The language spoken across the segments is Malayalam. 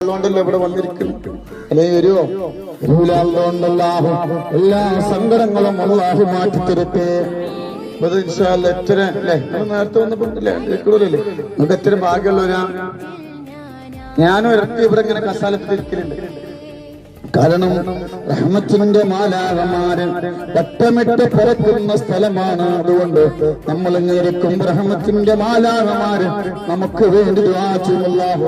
ഇവിടെ വന്നിരിക്കുന്നു അല്ലെ വരുവോ എല്ലാ സങ്കടങ്ങളും അല്ലാഹു മാറ്റി തരട്ടെ. എത്ര അല്ലെ നേരത്തെ വന്നപ്പോല്ലേ നമുക്ക് എത്ര ഭാഗ്യമുള്ളവരാ. ഞാനും ഇറക്കി ഇവിടെ ഇങ്ങനെ കസാലത്തിരിക്കലുണ്ട്. കാരണം റഹ്മത്തിന്റെ മാലാഖമാര് വട്ടമിട്ട് പറക്കുന്ന സ്ഥലമാണ്. അതുകൊണ്ട് നമ്മൾ ഇങ്ങനെയിരിക്കും റഹ്മത്തിന്റെ മാലാഖമാര് നമുക്ക് വേണ്ടി ദുആ ചെയ്യുമല്ലാഹു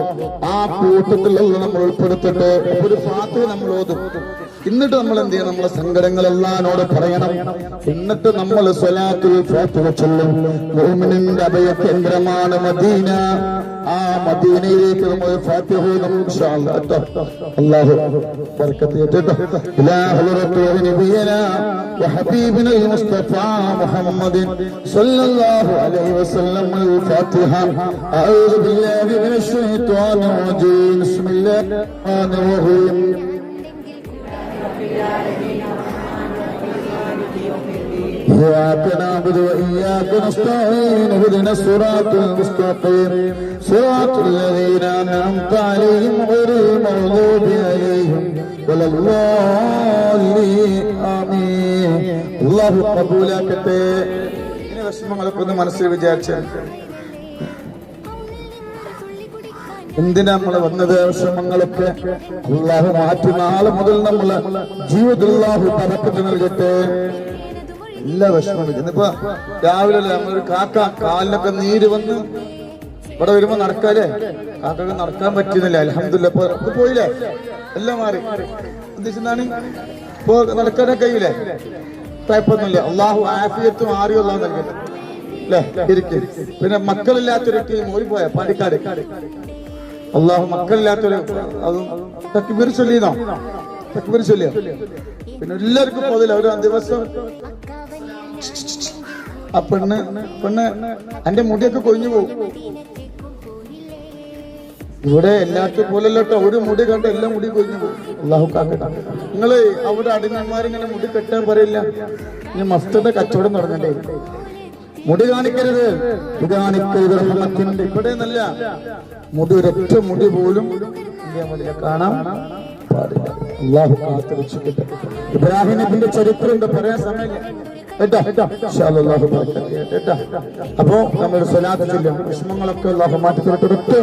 ആ കൂട്ടത്തിലുള്ള നമ്മൾ ഉൾപ്പെടുത്തിട്ട് ഒരു ഫാത്തിഹ നമ്മൾ ഓതും. എന്നിട്ട് നമ്മൾ എന്ത് ചെയ്യണം? നമ്മളെ സങ്കടങ്ങളെല്ലാനോട് പറയണം. എന്നിട്ട് നമ്മൾ സ്വലാത്തുൽ ഫാത്തിഹ ചൊല്ലും. മുഅ്മിനിന്റെ അഭയകേന്ദ്രമാണ് മദീന. ആ മദീനയിലേക്ക് നമ്മൾ ഫാത്തിഹ ഓതും ഇൻഷാ അല്ലാഹ്. അല്ലാഹു ബർക്കത്ത് ചെയ്യട്ടെ. ഇലാ ഹളറത്തു നബിയനാ വഹബീബിന മുസ്തഫാ മുഹമ്മദിൻ സ്വല്ലല്ലാഹു അലൈഹി വസല്ലം. അൽ ഫാത്തിഹ. അഊദു ബില്ലാഹി മിനശ് ശൈത്വാനിർ റജീം. ബിസ്മില്ലാഹിർ റഹ്മാനിർ റഹീം. إياك نعبد وإياك نستعين اهدنا الصراط المستقيم صراط الذين أنعمت عليهم غير المغضوب عليهم ولا الضالين آمين. അല്ലാഹു ഖബൂലാക്കട്ടെ. ഇനി വിഷമങ്ങളൊക്കെ ഒന്ന് മനസ്സിൽ വിചാരിച്ചാൽ എന്തിനാ നമ്മൾ വന്നത്? വിഷമങ്ങളൊക്കെ അല്ലാഹു മാറ്റി നാളെ മുതൽ നമ്മളെ ജീവിതത്തിൽ അല്ലാഹു ബറക്കത്ത് നൽകട്ടെ. എല്ലാ വിഷമം ഇന്നിപ്പോ രാവിലെ നമ്മളൊരു കാക്ക കാലിനൊക്കെ നീര് വന്ന് ഇവിടെ വരുമ്പോ നടക്കാല്ലേ, കാക്കൊക്കെ നടക്കാൻ പറ്റുന്നില്ല. അൽഹംദുലില്ലാ ഇപ്പൊ പോയില്ലേ, എല്ലാം മാറി. ഉദ്ദേശിച്ചാണ് ഇപ്പൊ നടക്കാനൊക്കെ കഴിയില്ലേ, കുഴപ്പമൊന്നുമില്ല. അള്ളാഹു ആഫിയത്തും ആറിയും അല്ലാഹു നൽകട്ടെ അല്ലേ. ഇരിക്കും. പിന്നെ മക്കളില്ലാത്തൊരു മോയി പോയ പാണ്ടിക്കാട് അള്ളാഹു മക്കളില്ലാത്തൊരു അതും തക്ബീർ ചൊല്ലിയോ? തക്ബീർ ചൊല്ലിയോ? പിന്നെ എല്ലാവർക്കും പോതില്ല. ഒരു ദിവസം ആ പെണ്ണ് എന്റെ മുടിയൊക്കെ കൊഴിഞ്ഞു പോകും. ഇവിടെ എല്ലാവർക്കും പോലല്ലോ, ഒരു മുടി കണ്ട് എല്ലാ മുടി കൊഴിഞ്ഞു പോകും. അള്ളാഹു കാക്കട്ടെ. നിങ്ങള് അവിടെ അടിമന്മാരിങ്ങനെ മുടി കെട്ടാൻ പറയില്ല. ഇനി മസ്തന്റെ കച്ചവടം തുടങ്ങണ്ടേ? മുടി കാണിക്കരുത്, ഇത് കാണിക്കരുത്. റഹ്മത്തിന്റെ ഇവിടെ നല്ല മുടി, ഒരൊറ്റ മുടി പോലും കാണാം പാടില്ല. അള്ളാഹു കാത്തുരക്ഷിക്കട്ടെ. ഇബ്രാഹിം നബിയുടെ ചരിത്രം പറയാൻ സമയമില്ല കേട്ടോ. അപ്പോ നമ്മൾ സ്വലാത്ത് ചൊല്ലും. വിഷമങ്ങളൊക്കെ അള്ളാഹു മാറ്റി തരട്ടെ.